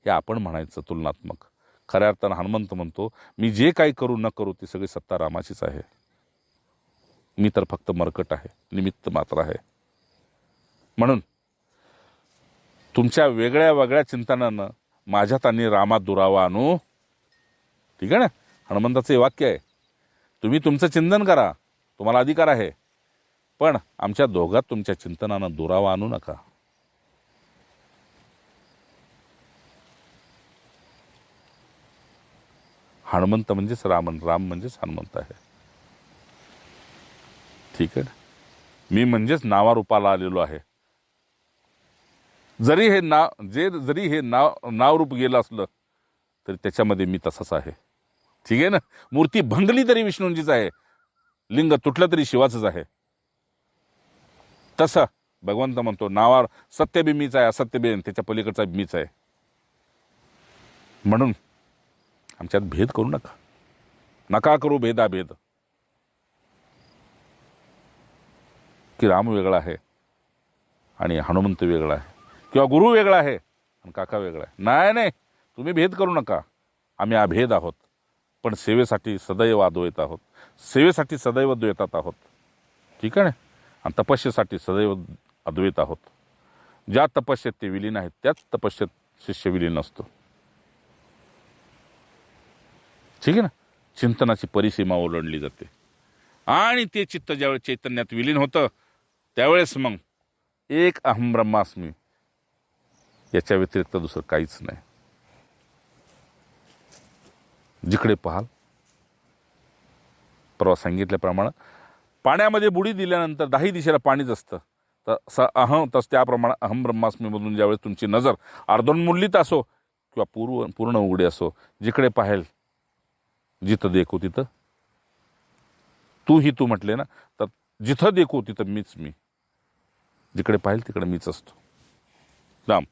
हे आपण म्हणायचं तुलनात्मक. खऱ्या अर्थानं हनुमंत म्हणतो, मी जे काही करू न करू ती सगळी सत्ता रामाचीच आहे, मी तर फक्त मरकट आहे, निमित्त मात्र आहे. म्हणून तुमच्या वेगळ्या वेगळ्या चिंतनानं माझ्यात आणि रामात दुरावा आणू. ठीक आहे ना, हनुमंताचं हे वाक्य आहे. तुम्ही तुमचं चिंतन करा, तुम्हाला अधिकार आहे, पण आमच्या दोघात तुमच्या चिंतनानं दुरावा आणू नका. हनुमंत म्हणजेच रामन, राम म्हणजेच हनुमंत आहे. ठीक आहे ना, मी म्हणजेच नावारूपाला आलेलो आहे. जरी हे नावरूप गेलं असलं तरी त्याच्यामध्ये मी तसाच आहे. ठीक आहे ना, मूर्ती भंगली तरी विष्णूंचीच आहे, लिंग तुटलं तरी शिवाचंच आहे. तसं भगवंत म्हणतो, नावावर सत्य बी मीच आहे, असत्य बी त्याच्या पलीकडचा मीच आहे. म्हणून आमच्यात भेद करू नका, नका करू भेदाभेद, की राम वेगळा आहे आणि हनुमंत वेगळा आहे, किंवा गुरु वेगळा आहे आणि काका वेगळा आहे. नाही नाही, तुम्ही भेद करू नका. आम्ही अभेद आहोत, पण सेवेसाठी सदैव अद्वैत आहोत, सेवेसाठी सदैव द्वैतात आहोत. ठीक आहे ना, आणि तपस्येसाठी सदैव अद्वैत आहोत. ज्या तपस्येत ते विलीन आहेत त्याच तपस्येत शिष्य विलीन असतो. ठीक आहे ना, चिंतनाची परिसीमा ओलांडली जाते, आणि ते चित्त ज्यावेळेस चैतन्यात विलीन होतं त्यावेळेस मग एक अहम ब्रह्मास्मी, याच्या व्यतिरिक्त दुसरं काहीच नाही. जिकडे पाहाल, परवा सांगितल्याप्रमाणे पाण्यामध्ये बुडी दिल्यानंतर 10 दिशेला पाणीच असतं, तर त्याप्रमाणे अहम ब्रह्मास्मी मधून ज्यावेळेस तुमची नजर अर्धोन्मुलित असो किंवा पूर्ण उघडे असो, जिकडे पाहेल, जिथं देखू तिथं तू ही तू म्हटले ना, तर जिथं देखू तिथं मीच मी, जिकडे पाहिल तिकडे मीच असतो. राम.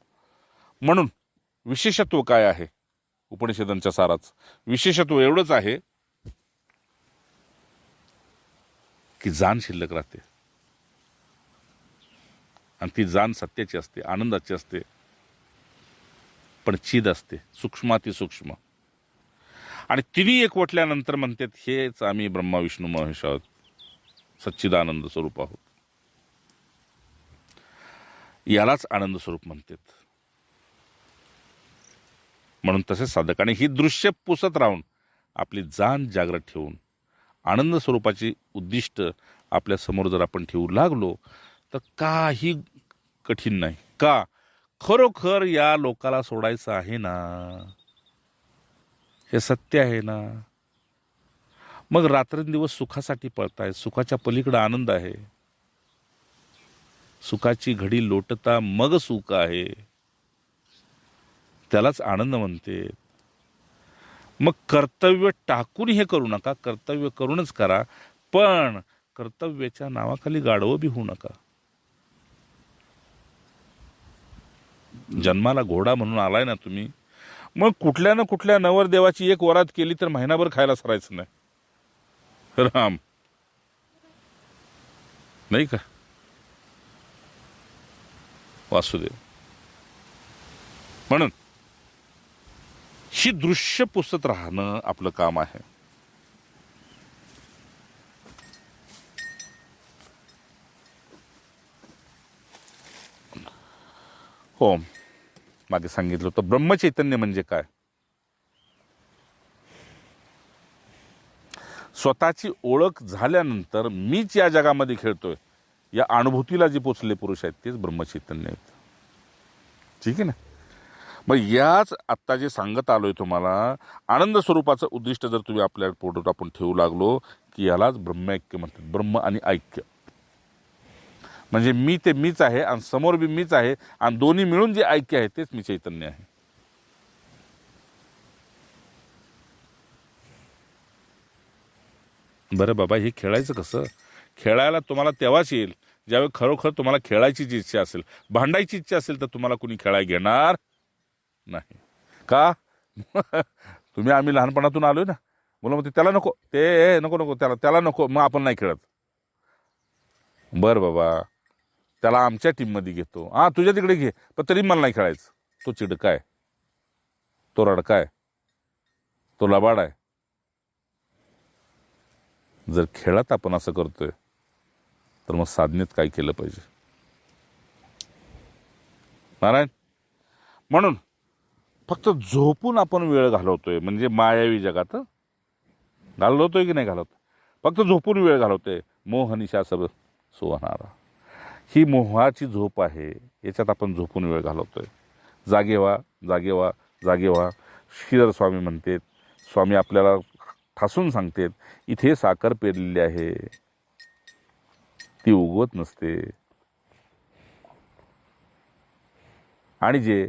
म्हणून विशेषत्व काय आहे उपनिषदांच्या साराच? विशेषत्व एवढंच आहे की जाण शिल्लक राहते, आणि ती जाण सत्याची असते, आनंदाची असते, पण चिद असते, सूक्ष्मातिसूक्ष्म. आणि तिन्ही एकवटल्यानंतर म्हणतात, हेच आम्ही ब्रह्मा विष्णू महेश आहोत, सच्चिदानंद स्वरूप आहोत. यालाच आनंद स्वरूप म्हणतात. म्हणून तसे साधकाने ही दृश्य पुसत राहून आपली जाण जागृत ठेवून आनंद स्वरूपाची उद्दिष्ट आपल्या समोर जर आपण ठेवू लागलो तर काही कठीण नाही. का? खरोखर या लोकाला सोडायचं आहे ना, हे सत्य आहे ना. मग रात्रंदिवस सुखासाठी पळताय, सुखाच्या पलीकडे आनंद आहे, सुखाची घडी लोटता मग सुख आहे, त्यालाच आनंद म्हणते. मग कर्तव्य टाकून हे करू नका, कर्तव्य करूनच करा, पण कर्तव्याच्या नावाखाली गाढवं बी होऊ नका. जन्माला घोडा म्हणून आलाय ना तुम्ही, मग कुठल्या ना कुठल्या नवरदेवाची एक वरात केली तर महिनाभर खायला सरायचं नाही. राम नाही का, वासुदेव. म्हणून ही दृश्य पुसत राहणं आपलं काम आहे. हो, मागे सांगितलं होतं ब्रह्मचैतन्य म्हणजे काय. स्वतःची ओळख झाल्यानंतर मीच या जगामध्ये खेळतोय या अनुभूतीला जे पोचले पुरुष आहेत तेच ब्रह्मचैतन्य आहेत. ठीक आहे ना. मग याच आत्ता जे सांगत आलोय तुम्हाला, आनंद स्वरूपाचं उद्दिष्ट जर तुम्ही आपल्या पोटात आपण ठेवू लागलो की यालाच ब्रह्मैक्य म्हणतात. ब्रह्म आणि ऐक्य म्हणजे मी ते मीच आहे आणि समोर बी मीच आहे आणि दोन्ही मिळून जे ऐक्य आहे तेच मी चैतन्य आहे. बरं बाबा, हे खेळायचं कसं. खेळायला तुम्हाला तेव्हाच येईल ज्यावेळी खरोखर तुम्हाला खेळायची जी इच्छा असेल. भांडायची इच्छा असेल तर तुम्हाला कुणी खेळायला घेणार नाही का. तुम्ही आम्ही लहानपणातून आलोय ना, मुलं म्हणते त्याला नको, ते नको नको, त्याला नको, मग आपण नाही खेळत. बरं बाबा, त्याला आमच्या टीममध्ये घेतो. हा, तुझ्या तिकडे घे, पण तरी मला नाही खेळायचं. तो चिडकाय, तो रडकाय, तो लबाड आहे. जर खेळात आपण असं करतोय तर मग साधनेत काय केलं पाहिजे नारायण. म्हणून फक्त झोपून आपण वेळ घालवतोय म्हणजे मायावी जगात घालवतोय की नाही घालवतोय. फक्त झोपून वेळ घालवतोय. मोह निशा सब सुवनारा, ही मोहाची झोप आहे. याच्यात आपण झोपून वेळ घालवतोय. जागे व्हा, जागे व्हा, जागे व्हा. श्रीधर स्वामी म्हणतात, स्वामी आपल्याला ठासून सांगतात, इथे साखर पेरलेली आहे, ती उगवत नसते. आणि जे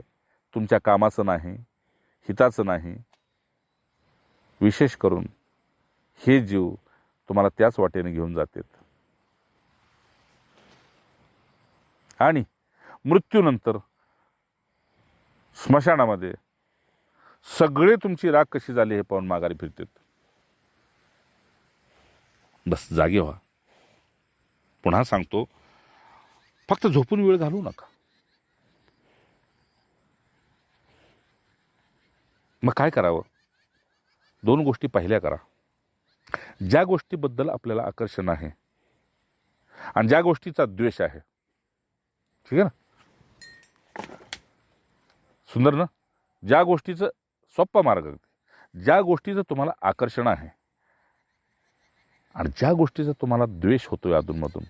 तुमच्या कामाचं नाही, हिताचं नाही, विशेष करून हे जीव तुम्हाला त्याच वाटेने घेऊन जातात. आणि मृत्यूनंतर स्मशानामध्ये सगळे तुमची राख कशी झाली हे पाहून माघारी फिरतात. बस जागे व्हा. पुन्हा सांगतो, फक्त झोपून वेळ घालवू नका. मग काय करावं. दोन गोष्टी पहिल्या करा. ज्या गोष्टीबद्दल आपल्याला आकर्षण आहे आणि ज्या गोष्टीचा द्वेष आहे, ठीक आहे ना, सुंदर ना. ज्या गोष्टीचं सोप्पा मार्ग, ज्या गोष्टीचं तुम्हाला आकर्षण आहे आणि ज्या गोष्टीचा तुम्हाला द्वेष होतोय अधूनमधून,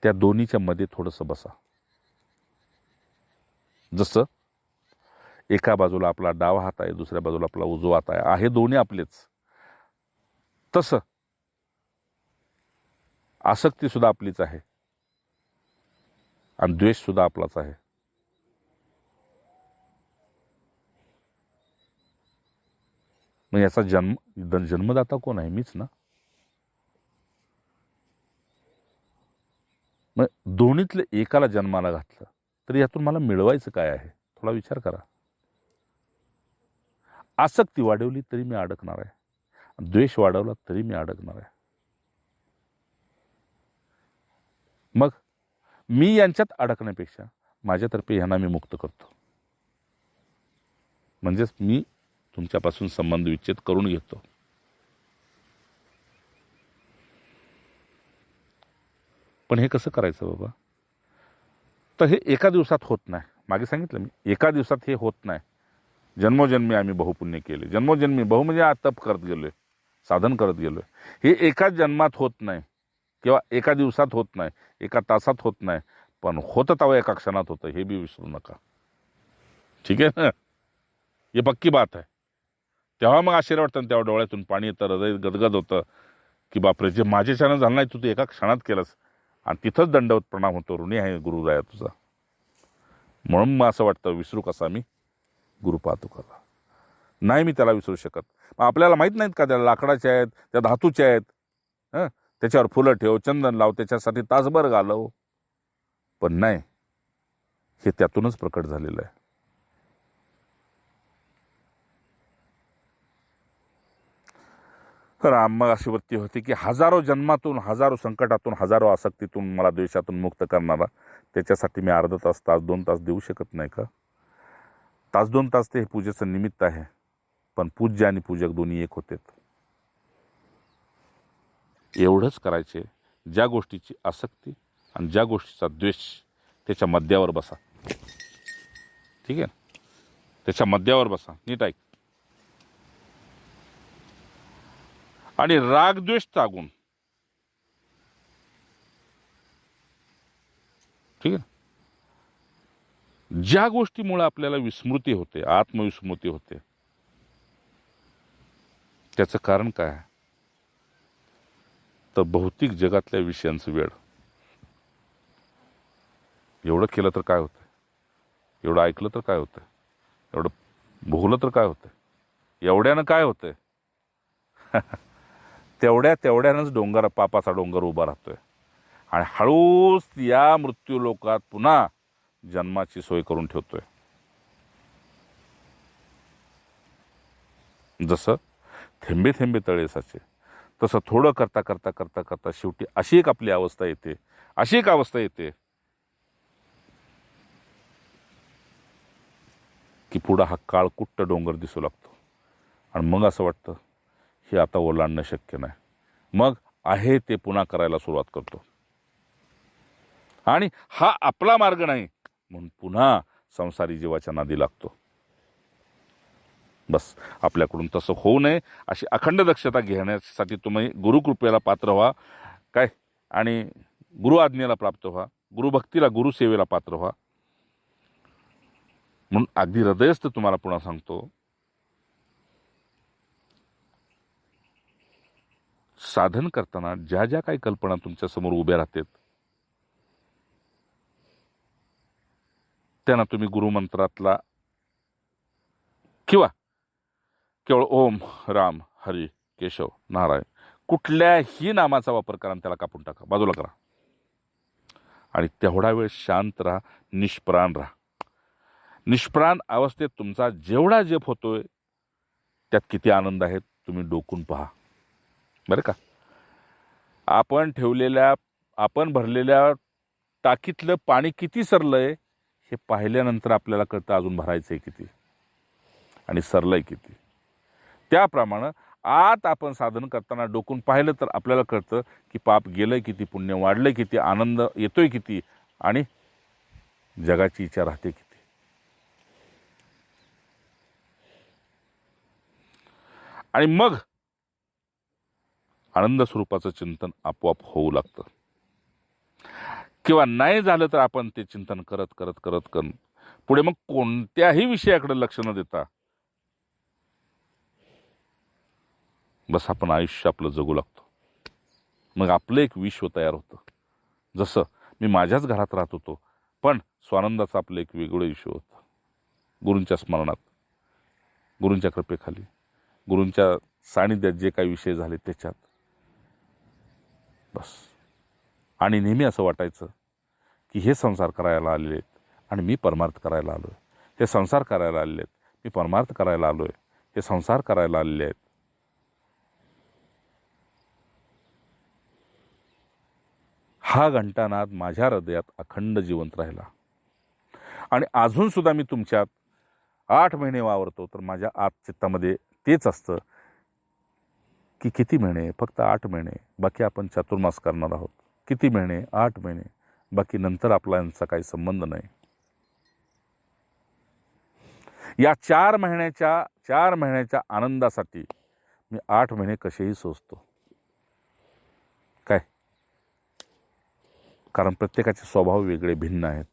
त्या दोन्हीच्या मध्ये थोडंसं बसा. जसं एका बाजूला आपला डावा हात आहे, दुसऱ्या बाजूला आपला उजवा हात आहे, दोन्ही आपलेच. तसं आसक्ती सुद्धा आपलीच आहे आणि द्वेष सुद्धा आपलाच आहे. मग याचा जन्मदाता कोण आहे? मीच ना. मग दोन्हीतले एकाला जन्माला घातलं तर यातून मला मिळवायचं काय आहे? थोडा विचार करा. आसक्ती वाढवली तरी मी अडकणार आहे, द्वेष वाढवला तरी मी अडकणार आहे. मग मी यांच्यात अडकण्यापेक्षा माझ्यातर्फे यांना मी मुक्त करतो. म्हणजेच मी तुमच्यापासून संबंध विच्छेद करून घेतो. पण हे कसं करायचं बाबा? तर हे एका दिवसात होत नाही. मागे सांगितलं मी, एका दिवसात हे होत नाही. जन्मोजन्मी आम्ही बहुपुण्य केले, जन्मोजन्मी बहु म्हणजे तप करत गेलोय, साधन करत गेलोय. हे एका जन्मात होत नाही किंवा एका दिवसात होत नाही, एका तासात होत नाही, पण होतं तेव्हा एका क्षणात होतं, हे बी विसरू नका. ठीक आहे ना. हे पक्की बात आहे. तेव्हा मग आश्चर्य वाटतं, तेव्हा डोळ्यातून पाणी येतं, हृदय गदगद होतं की बापरे, जे माझ्याच्यानं झालं नाही तू ते एका क्षणात केलंस. आणि तिथंच दंडवत प्रणाम होतो, ऋणी आहे गुरुराया तुझा. म्हणून मग असं वाटतं, विसरू कसा मी गुरुपादुकाला. नाही मी त्याला विसरू शकत. मग आपल्याला माहीत नाहीत का त्या लाकडाच्या आहेत, त्या धातूच्या आहेत, त्याच्यावर फुलं ठेव, चंदन लाव, त्याच्यासाठी तासभर घालव. पण नाही, हे त्यातूनच प्रकट झालेलं आहे. मग अशी वृत्ती होती की हजारो जन्मातून, हजारो संकटातून, हजारो आसक्तीतून, मला द्वेषातून मुक्त करणारा, त्याच्यासाठी मी अर्धा तास, 2 तास देऊ शकत नाही का? तास 2 तास ते हे पूजेचं निमित्त आहे, पण पूज्य आणि पूजक दोन्ही एक होते. एवढंच करायचे. ज्या गोष्टीची आसक्ती आणि ज्या गोष्टीचा द्वेष, त्याच्या मध्यावर बसा. ठीक आहे, त्याच्या मध्यावर बसा. नीट ऐक. आणि रागद्वेष त्यागून, ठीक आहे, ज्या गोष्टीमुळे आपल्याला विस्मृती होते, आत्मविस्मृती होते, त्याचं कारण काय आहे? तर भौतिक जगातल्या विषयांचं वेळ. एवढं केलं तर काय होतं, एवढं ऐकलं तर काय होतं, एवढं भोगलं तर काय होतं, एवढ्यानं काय होतंय? तेवढ्यानंच डोंगर, पापाचा डोंगर उभा राहतोय. आणि हळूच या मृत्यू लोकात पुन्हा जन्माची सोय करून ठेवतोय. जसं थेंबे थेंबे तळे साचे, तसं थोडं करता करता करता करता शेवटी अशी एक आपली अवस्था येते, अशी एक अवस्था येते की पुढं हा काळकुट्ट डोंगर दिसू लागतो. आणि मग असं वाटतं हे आता ओलांडणं शक्य नाही. मग आहे ते पुन्हा करायला सुरुवात करतो. आणि हा आपला मार्ग नाही म्हणून पुन्हा संसारी जीवाच्या नादी लागतो. बस आपल्याकडून तसं होऊ नये अशी अखंड दक्षता घेण्यासाठी तुम्ही गुरुकृपेला पात्र व्हा, काय, आणि गुरु आज्ञेला प्राप्त व्हा, गुरुभक्तीला, गुरुसेवेला पात्र व्हा. म्हणून अगदी हृदयस्थ तुम्हाला पुन्हा सांगतो, साधन करताना ज्या ज्या काही कल्पना तुमच्या समोर उभ्या राहतात त्यांना तुम्ही गुरुमंत्रातला किंवा केवळ ओम, राम, हरी, केशव, नारायण कुठल्याही नामाचा वापर करा आणि त्याला कापून टाका, बाजूला करा. आणि तेवढा वेळ शांत राहा, निष्प्राण राहा. निष्प्राण अवस्थेत तुमचा जेवढा जप होतोय त्यात किती आनंद आहे तुम्ही डोकून पहा, बरं का. आपण भरलेल्या टाकीतलं पाणी किती सरलंय हे पाहिल्यानंतर आपल्याला कळतं अजून भरायचंय किती आणि सरलंय किती. त्याप्रमाणे आत आपण साधन करताना डोकून पाहिलं तर आपल्याला कळतं की पाप गेलंय किती, पुण्य वाढलंय किती, आनंद येतोय किती आणि जगाची इच्छा राहते किती. आणि मग आनंद स्वरूपाचं चिंतन आपोआप होऊ लागतं. किंवा नाही झालं तर आपण ते चिंतन करत करत करत करत पुढे मग कोणत्याही विषयाकडे लक्ष न देता बस आपण आयुष्य आपलं जगू लागतो. मग आपलं एक विश्व तयार होतं. जसं मी माझ्याच घरात राहत होतो, पण स्वानंदाचं आपलं एक वेगळं विश्व होतं. गुरूंच्या स्मरणात, गुरूंच्या कृपेखाली, गुरूंच्या सानिध्यात जे काही विषय झाले त्याच्यात बस. आणि नेहमी असं वाटायचं की हे संसार करायला आलेले आहेत आणि मी परमार्थ करायला आलोय. हे संसार करायला आलेले आहेत, मी परमार्थ करायला आलोय. हे संसार करायला आलेले आहेत. हा घंटानाद माझ्या हृदयात अखंड जिवंत राहिला. आणि अजून सुद्धा मी तुमच्यात 8 महिने वावरतो तर माझ्या आत चित्तामध्ये तेच असतं की किती महिने, फक्त 8 महिने, बाकी आपण चातुर्मास करणार आहोत. किती महिने, 8 महिने, बाकी नंतर आपला यांचा काही संबंध नाही. या 4 महिन्याच्या आनंदासाठी मी 8 महिने कसेही सोसतो. काय, कारण प्रत्येकाचे स्वभाव वेगळे भिन्न आहेत.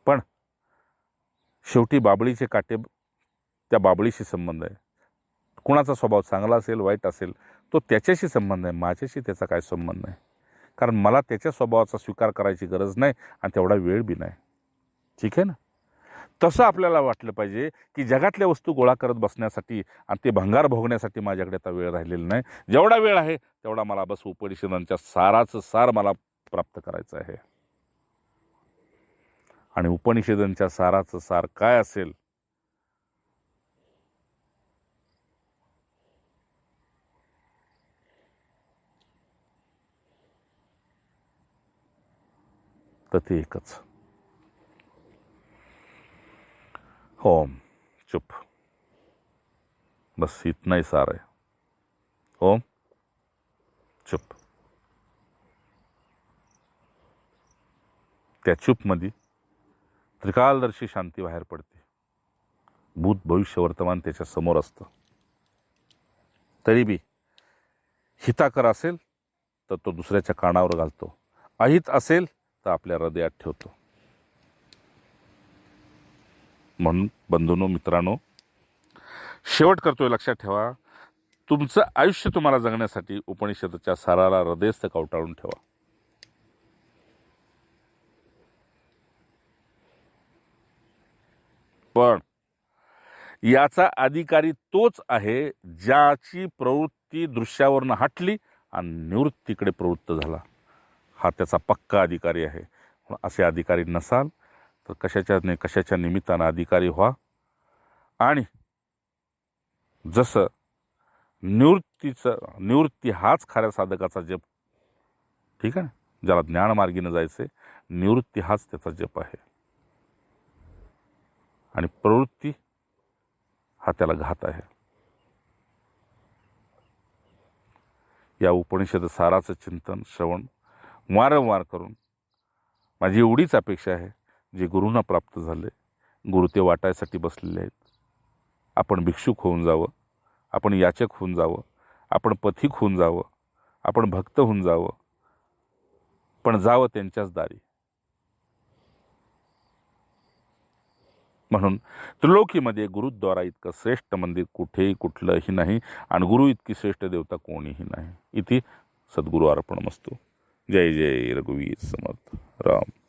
पण शेवटी बाबळीचे काटे, त्या बाबळीशी संबंध आहे. कुणाचा स्वभाव चांगला असेल, वाईट असेल, तो त्याच्याशी संबंध आहे, माझ्याशी त्याचा काय संबंध नाही. कारण मला त्याच्या स्वभावाचा स्वीकार करायची गरज नाही आणि तेवढा वेळ बी नाही. ठीक आहे ना. तसं आपल्याला वाटलं पाहिजे की जगातल्या वस्तू गोळा करत बसण्यासाठी आणि ते भंगार भोगण्यासाठी माझ्याकडे आता वेळ राहिलेला नाही. जेवढा वेळ आहे तेवढा मला बस उपनिषदांच्या साराचं सार मला प्राप्त करायचं आहे. आणि उपनिषदांच्या साराचं सार काय असेल, तर ते एकच, ओम चुप, बस इतना ही सार है। ओम चुप। त्या चुपमध्ये त्रिकालदर्शी शांती बाहेर पडते. भूत भविष्य वर्तमान त्याच्या समोर असतं. तरी बी हिताकर असेल तर तो दुसऱ्याच्या कानावर घालतो, अहित असेल तर आपल्या हृदयात ठेवतो. म्हणून बंधूंनो, मित्रांनो, शेवट करतोय, लक्षात ठेवा, तुमचं आयुष्य तुम्हाला जगण्यासाठी उपनिषदाच्या साराला हृदयस्थ कवटाळून ठेवा. पण याचा अधिकारी तोच आहे ज्याची प्रवृत्ती दृश्यावरनं हटली आणि निवृत्तीकडे प्रवृत्त झाला. हा त्याचा पक्का अधिकारी आहे. असे अधिकारी नसाल तर कशाच्या निमित्तानं अधिकारी व्हा. आणि जसं निवृत्ती हाच खऱ्या साधकाचा जप, ठीक आहे, ज्याला ज्ञानमार्गीनं जायचे, निवृत्ती हाच त्याचा जप आहे. आणि प्रवृत्ती हा त्याला घात आहे. या उपनिषद साराचं चिंतन श्रवण वारंवार करून माझी एवढीच अपेक्षा आहे, जे गुरूंना प्राप्त झाले, गुरु ते वाटायसाठी बसलेले आहेत, आपण भिक्षुक होऊन जावं, आपण याचक होऊन जावं, आपण पथिक होऊन जावं, आपण भक्त होऊन जावं, पण जावं त्यांच्याच दारी. म्हणून त्रिलोकीमध्ये गुरुद्वारा इतकं श्रेष्ठ मंदिर कुठेही कुठलंही नाही आणि गुरु इतकी श्रेष्ठ देवता कोणीही नाही. इथे सद्गुरु अर्पणमस्तु. जय जय रघुवीर समर्थ राम.